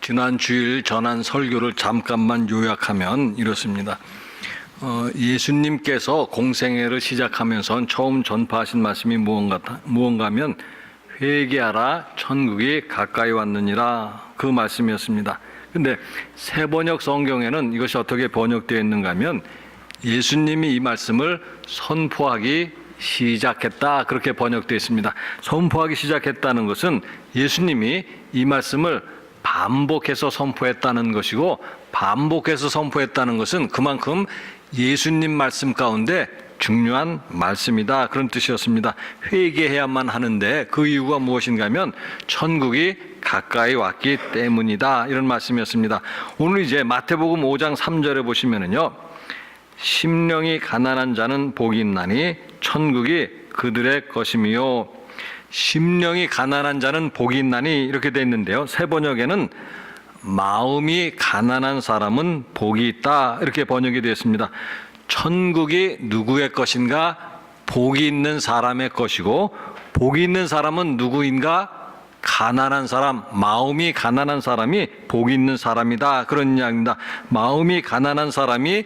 지난 주일 전한 설교를 잠깐만 요약하면 이렇습니다. 예수님께서 공생애를 시작하면서 처음 전파하신 말씀이 무언가 하면 회개하라 천국이 가까이 왔느니라, 그 말씀이었습니다. 근데 새번역 성경에는 이것이 어떻게 번역되어 있는가 하면 예수님이 이 말씀을 선포하기 시작했다, 그렇게 번역되어 있습니다. 선포하기 시작했다는 것은 예수님이 이 말씀을 반복해서 선포했다는 것이고, 반복해서 선포했다는 것은 그만큼 예수님 말씀 가운데 중요한 말씀이다, 그런 뜻이었습니다. 회개해야만 하는데 그 이유가 무엇인가 하면 천국이 가까이 왔기 때문이다, 이런 말씀이었습니다. 오늘 이제 마태복음 5장 3절에 보시면은요, 심령이 가난한 자는 복이 있나니 천국이 그들의 것이며, 심령이 가난한 자는 복이 있나니 이렇게 되어 있는데요, 새 번역에는 마음이 가난한 사람은 복이 있다, 이렇게 번역이 되었습니다. 천국이 누구의 것인가? 복이 있는 사람의 것이고, 복이 있는 사람은 누구인가? 가난한 사람, 마음이 가난한 사람이 복이 있는 사람이다, 그런 이야기입니다. 마음이 가난한 사람이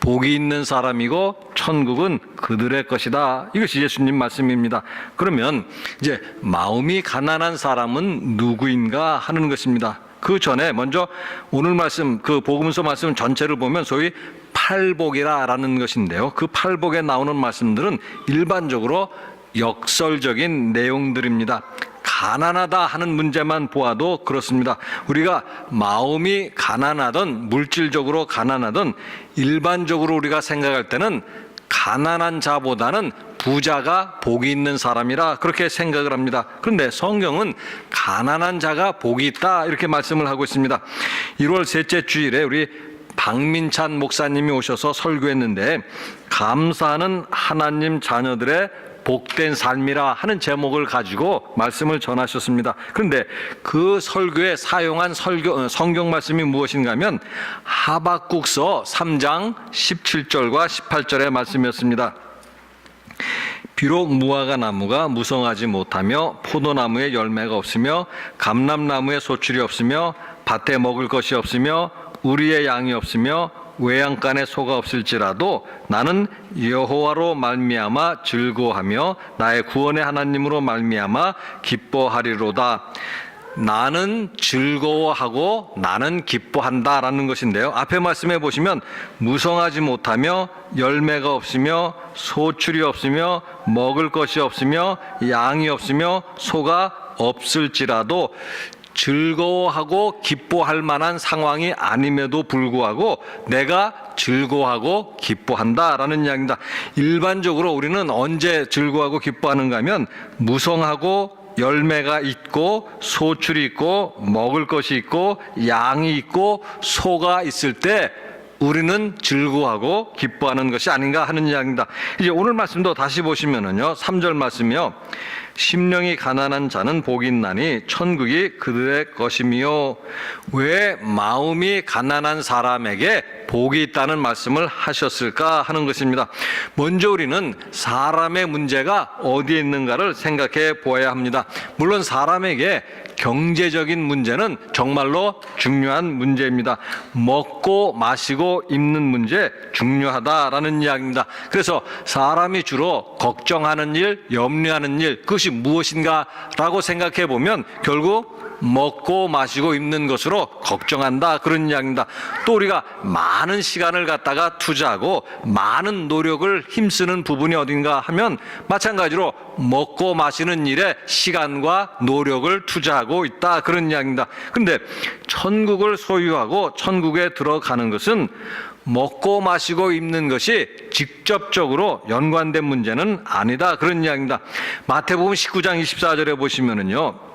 복이 있는 사람이고 천국은 그들의 것이다, 이것이 예수님 말씀입니다. 그러면 이제 마음이 가난한 사람은 누구인가 하는 것입니다. 그 전에 먼저 오늘 말씀, 그 복음서 말씀 전체를 보면 소위 팔복이라는 것인데요, 그 팔복에 나오는 말씀들은 일반적으로 역설적인 내용들입니다. 가난하다 하는 문제만 보아도 그렇습니다. 우리가 마음이 가난하든 물질적으로 가난하든 일반적으로 우리가 생각할 때는 가난한 자보다는 부자가 복이 있는 사람이라 그렇게 생각을 합니다. 그런데 성경은 가난한 자가 복이 있다, 이렇게 말씀을 하고 있습니다. 1월 셋째 주일에 우리 박민찬 목사님이 오셔서 설교했는데, 감사하는 하나님 자녀들의 복된 삶이라 하는 제목을 가지고 말씀을 전하셨습니다. 그런데 그 설교에 사용한 성경 말씀이 무엇인가 하면 하박국서 3장 17절과 18절의 말씀이었습니다. 비록 무화과 나무가 무성하지 못하며 포도나무에 열매가 없으며 감람나무에 소출이 없으며 밭에 먹을 것이 없으며 우리의 양이 없으며 외양간에 소가 없을지라도 나는 여호와로 말미암아 즐거워하며 나의 구원의 하나님으로 말미암아 기뻐하리로다. 나는 즐거워하고 나는 기뻐한다라는 것인데요, 앞에 말씀해 보시면 무성하지 못하며 열매가 없으며 소출이 없으며 먹을 것이 없으며 양이 없으며 소가 없을지라도 즐거워하고 기뻐할 만한 상황이 아님에도 불구하고 내가 즐거워하고 기뻐한다라는 이야기입니다. 일반적으로 우리는 언제 즐거워하고 기뻐하는가 하면 무성하고 열매가 있고 소출이 있고 먹을 것이 있고 양이 있고 소가 있을 때 우리는 즐거워하고 기뻐하는 것이 아닌가 하는 이야기입니다. 이제 오늘 말씀도 다시 보시면은요, 3절 말씀이요, 심령이 가난한 자는 복이 있나니 천국이 그들의 것이며, 왜 마음이 가난한 사람에게 복이 있다는 말씀을 하셨을까 하는 것입니다. 먼저 우리는 사람의 문제가 어디에 있는가를 생각해 보아야 합니다. 물론 사람에게 경제적인 문제는 정말로 중요한 문제입니다. 먹고 마시고 입는 문제 중요하다라는 이야기입니다. 그래서 사람이 주로 걱정하는 일, 염려하는 일, 그것이 무엇인가라고 생각해 보면 결국 먹고 마시고 입는 것으로 걱정한다, 그런 이야기입니다. 또 우리가 많은 시간을 갖다가 투자하고 많은 노력을 힘쓰는 부분이 어딘가 하면 마찬가지로 먹고 마시는 일에 시간과 노력을 투자하고 있다, 그런 이야기입니다. 그런데 천국을 소유하고 천국에 들어가는 것은 먹고 마시고 입는 것이 직접적으로 연관된 문제는 아니다, 그런 이야기입니다. 마태복음 19장 24절에 보시면은요,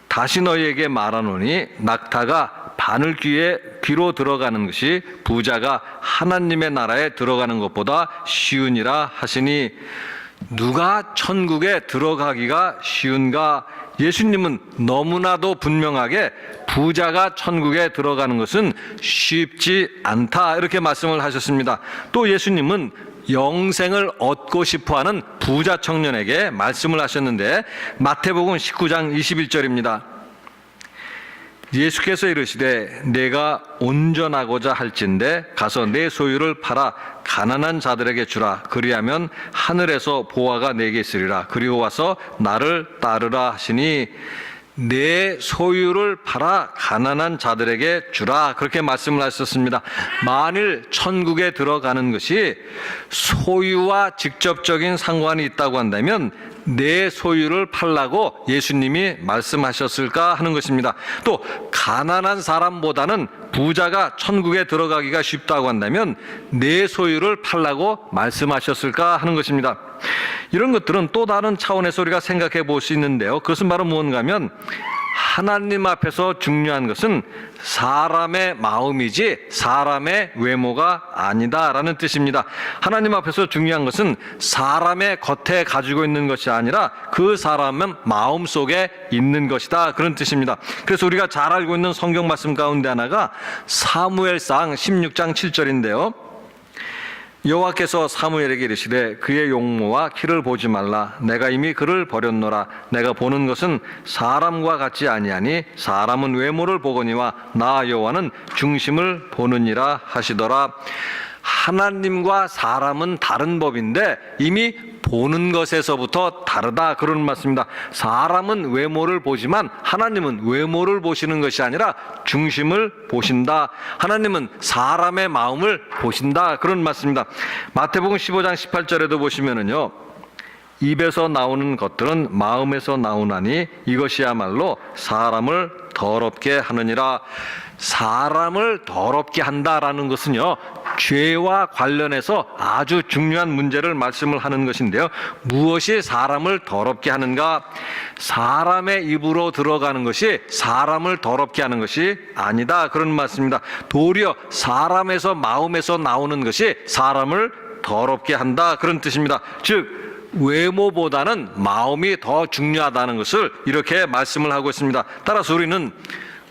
다시 너희에게 말하노니 낙타가 바늘귀로 들어가는 것이 부자가 하나님의 나라에 들어가는 것보다 쉬우니라 하시니, 누가 천국에 들어가기가 쉬운가? 예수님은 너무나도 분명하게 부자가 천국에 들어가는 것은 쉽지 않다, 이렇게 말씀을 하셨습니다. 또 예수님은 영생을 얻고 싶어하는 부자 청년에게 말씀을 하셨는데, 마태복음 19장 21절입니다. 예수께서 이르시되 내가 온전하고자 할진대 가서 내 소유를 팔아 가난한 자들에게 주라. 그리하면 하늘에서 보화가 내게 있으리라. 그리고 와서 나를 따르라 하시니 내 소유를 팔아 가난한 자들에게 주라. 그렇게 말씀을 하셨습니다. 만일 천국에 들어가는 것이 소유와 직접적인 상관이 있다고 한다면 내 소유를 팔라고 예수님이 말씀하셨을까 하는 것입니다. 또 가난한 사람보다는 부자가 천국에 들어가기가 쉽다고 한다면 내 소유를 팔라고 말씀하셨을까 하는 것입니다. 이런 것들은 또 다른 차원에서 우리가 생각해 볼 수 있는데요. 그것은 바로 무언가 하면 하나님 앞에서 중요한 것은 사람의 마음이지 사람의 외모가 아니다라는 뜻입니다. 하나님 앞에서 중요한 것은 사람의 겉에 가지고 있는 것이 아니라 그 사람은 마음 속에 있는 것이다, 그런 뜻입니다. 그래서 우리가 잘 알고 있는 성경 말씀 가운데 하나가 사무엘상 16장 7절인데요. 여호와께서 사무엘에게 이르시되 그의 용모와 키를 보지 말라. 내가 이미 그를 버렸노라. 내가 보는 것은 사람과 같지 아니하니 사람은 외모를 보거니와 나 여호와는 중심을 보느니라 하시더라. 하나님과 사람은 다른 법인데 이미 보는 것에서부터 다르다, 그런 말씀입니다. 사람은 외모를 보지만 하나님은 외모를 보시는 것이 아니라 중심을 보신다. 하나님은 사람의 마음을 보신다, 그런 말씀입니다. 마태복음 15장 18절에도 보시면은요, 입에서 나오는 것들은 마음에서 나오나니 이것이야말로 사람을 더럽게 하느니라. 사람을 더럽게 한다라는 것은요, 죄와 관련해서 아주 중요한 문제를 말씀을 하는 것인데요. 무엇이 사람을 더럽게 하는가? 사람의 입으로 들어가는 것이 사람을 더럽게 하는 것이 아니다, 그런 말씀입니다. 도리어 사람에서 마음에서 나오는 것이 사람을 더럽게 한다, 그런 뜻입니다. 즉 외모보다는 마음이 더 중요하다는 것을 이렇게 말씀을 하고 있습니다. 따라서 우리는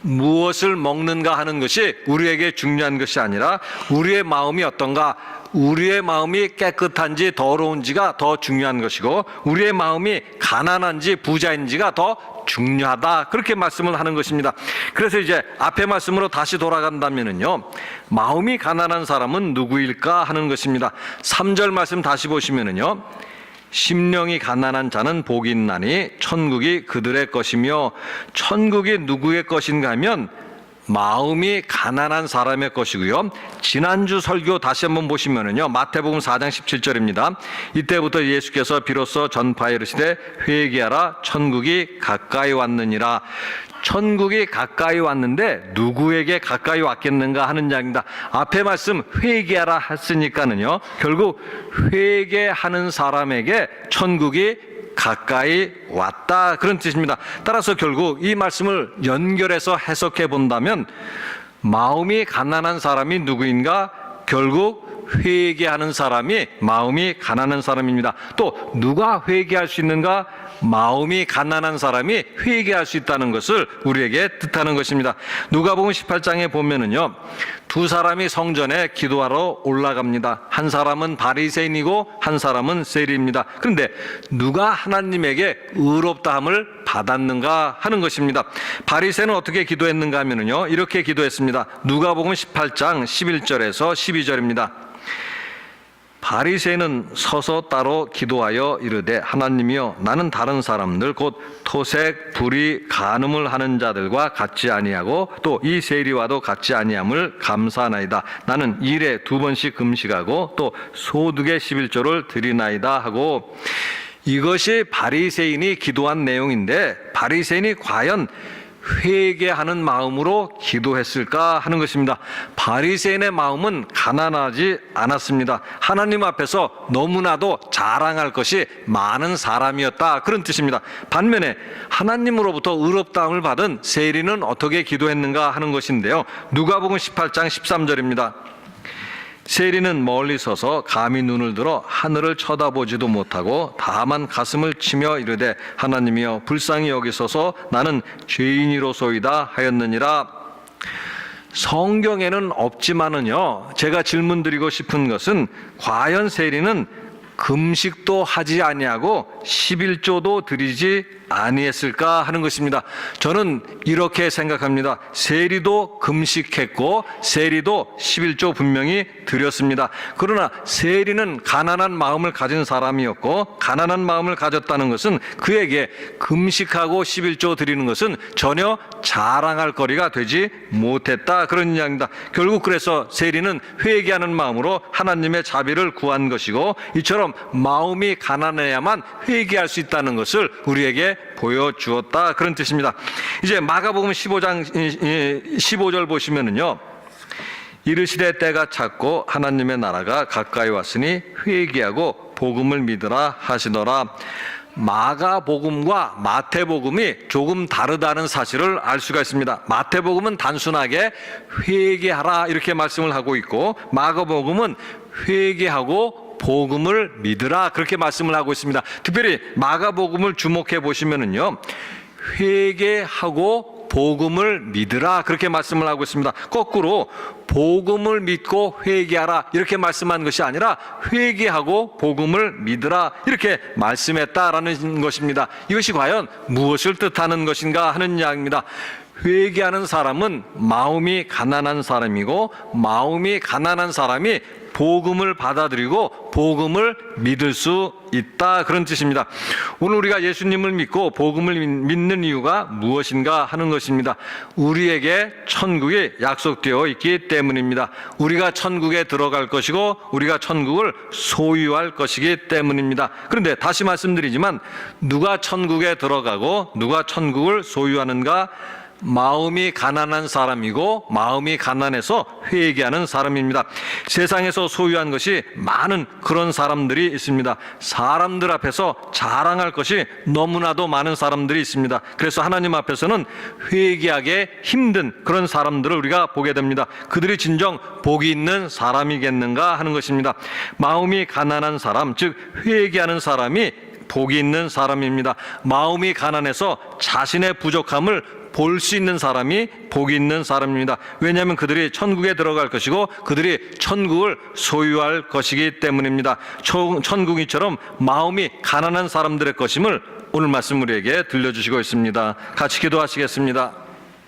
무엇을 먹는가 하는 것이 우리에게 중요한 것이 아니라 우리의 마음이 어떤가, 우리의 마음이 깨끗한지 더러운지가 더 중요한 것이고 우리의 마음이 가난한지 부자인지가 더 중요하다, 그렇게 말씀을 하는 것입니다. 그래서 이제 앞에 말씀으로 다시 돌아간다면은요, 마음이 가난한 사람은 누구일까 하는 것입니다. 3절 말씀 다시 보시면은요, 심령이 가난한 자는 복이 있나니 천국이 그들의 것이며, 천국이 누구의 것인가 하면 마음이 가난한 사람의 것이고요. 지난주 설교 다시 한번 보시면은요, 마태복음 4장 17절입니다. 이때부터 예수께서 비로소 전파에 이르시되 회개하라, 천국이 가까이 왔느니라. 천국이 가까이 왔는데 누구에게 가까이 왔겠는가 하는 이야기입니다. 앞에 말씀 회개하라 했으니까는요, 결국 회개하는 사람에게 천국이 가까이 왔다, 그런 뜻입니다. 따라서 결국 이 말씀을 연결해서 해석해 본다면 마음이 가난한 사람이 누구인가? 결국 회개하는 사람이 마음이 가난한 사람입니다. 또 누가 회개할 수 있는가? 마음이 가난한 사람이 회개할 수 있다는 것을 우리에게 뜻하는 것입니다. 누가복음 18장에 보면은요, 두 사람이 성전에 기도하러 올라갑니다. 한 사람은 바리새인이고 한 사람은 세리입니다. 그런데 누가 하나님에게 의롭다함을 받았는가 하는 것입니다. 바리새인은 어떻게 기도했는가 하면은요, 이렇게 기도했습니다. 누가복음 18장 11절에서 12절입니다. 바리새인은 서서 따로 기도하여 이르되 하나님이여, 나는 다른 사람들 곧 토색, 불의, 간음을 하는 자들과 같지 아니하고 또 이 세리와도 같지 아니함을 감사하나이다. 나는 일에 2번씩 금식하고 또 소득의 11조를 드리나이다 하고, 이것이 바리새인이 기도한 내용인데 바리새인이 과연 회개하는 마음으로 기도했을까 하는 것입니다. 바리새인의 마음은 가난하지 않았습니다. 하나님 앞에서 너무나도 자랑할 것이 많은 사람이었다, 그런 뜻입니다. 반면에 하나님으로부터 의롭다함을 받은 세리는 어떻게 기도했는가 하는 것인데요. 누가복음 18장 13절입니다. 세리는 멀리 서서 감히 눈을 들어 하늘을 쳐다보지도 못하고 다만 가슴을 치며 이르되 하나님이여, 불쌍히 여기소서, 나는 죄인이로소이다 하였느니라. 성경에는 없지만은요, 제가 질문드리고 싶은 것은 과연 세리는 금식도 하지 아니하고 11조도 드리지 아니했을까 하는 것입니다. 저는 이렇게 생각합니다. 세리도 금식했고 세리도 11조 분명히 드렸습니다. 그러나 세리는 가난한 마음을 가진 사람이었고 가난한 마음을 가졌다는 것은 그에게 금식하고 11조 드리는 것은 전혀 자랑할 거리가 되지 못했다, 그런 이야기입니다. 결국 그래서 세리는 회개하는 마음으로 하나님의 자비를 구한 것이고 이처럼 마음이 가난해야만 회개할 수 있다는 것을 우리에게 보여주었다, 그런 뜻입니다. 이제 마가복음 15장 15절 보시면은요, 이르시되 때가 찼고 하나님의 나라가 가까이 왔으니 회개하고 복음을 믿으라 하시더라. 마가복음과 마태복음이 조금 다르다는 사실을 알 수가 있습니다. 마태복음은 단순하게 회개하라 이렇게 말씀을 하고 있고 마가복음은 회개하고 복음을 믿으라 그렇게 말씀을 하고 있습니다. 특별히 마가복음을 주목해 보시면은요, 회개하고 복음을 믿으라 그렇게 말씀을 하고 있습니다. 거꾸로 복음을 믿고 회개하라 이렇게 말씀한 것이 아니라 회개하고 복음을 믿으라 이렇게 말씀했다라는 것입니다. 이것이 과연 무엇을 뜻하는 것인가 하는 이야기입니다. 회개하는 사람은 마음이 가난한 사람이고 마음이 가난한 사람이 복음을 받아들이고 복음을 믿을 수 있다, 그런 뜻입니다. 오늘 우리가 예수님을 믿고 복음을 믿는 이유가 무엇인가 하는 것입니다. 우리에게 천국이 약속되어 있기 때문입니다. 우리가 천국에 들어갈 것이고 우리가 천국을 소유할 것이기 때문입니다. 그런데 다시 말씀드리지만 누가 천국에 들어가고 누가 천국을 소유하는가? 마음이 가난한 사람이고 마음이 가난해서 회개하는 사람입니다. 세상에서 소유한 것이 많은 그런 사람들이 있습니다. 사람들 앞에서 자랑할 것이 너무나도 많은 사람들이 있습니다. 그래서 하나님 앞에서는 회개하기 힘든 그런 사람들을 우리가 보게 됩니다. 그들이 진정 복이 있는 사람이겠는가 하는 것입니다. 마음이 가난한 사람, 즉 회개하는 사람이 복이 있는 사람입니다. 마음이 가난해서 자신의 부족함을 볼 수 있는 사람이 복이 있는 사람입니다. 왜냐하면 그들이 천국에 들어갈 것이고 그들이 천국을 소유할 것이기 때문입니다. 천국이처럼 마음이 가난한 사람들의 것임을 오늘 말씀 우리에게 들려주시고 있습니다. 같이 기도하시겠습니다.